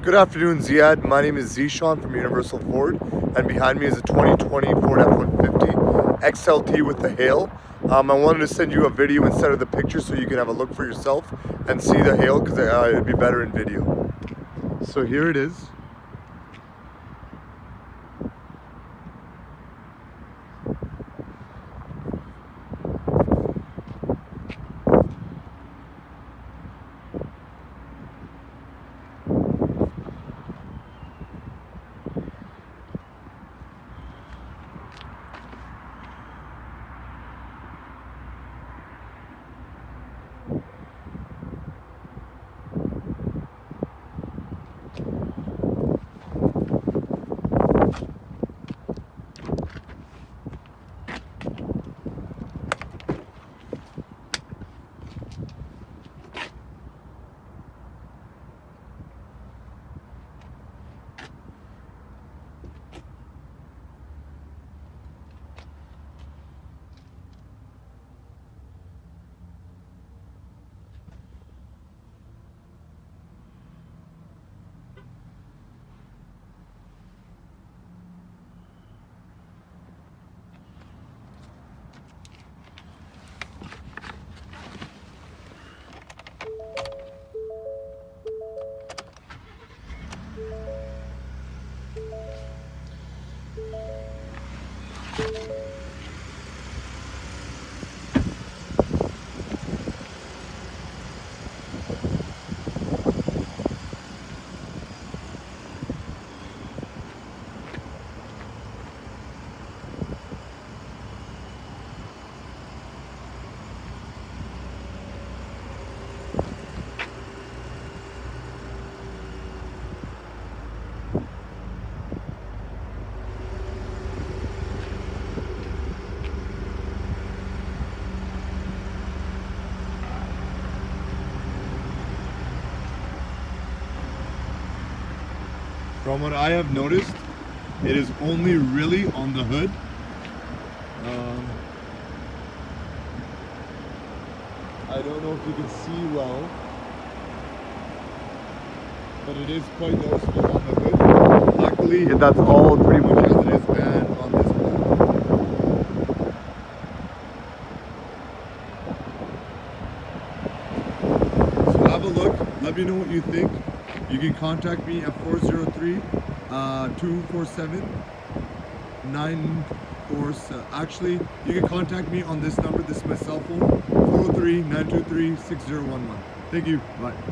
Good afternoon, Ziad. My name is Zishan from Universal Ford, and behind me is a 2020 Ford F-150 XLT with the hail. I wanted to send you a video instead of the picture so you can have a look for yourself and see the hail because it'd be better in video. So here it is. From what I have noticed, it is only really on the hood. I don't know if you can see well, but it is quite noticeable on the hood. Luckily, that's all pretty much as it is, and on this one. So have a look, let me know what you think. You can contact me at 403-247-947. Actually, you can contact me on this number. This is my cell phone, 403-923-6011. Thank you. Bye.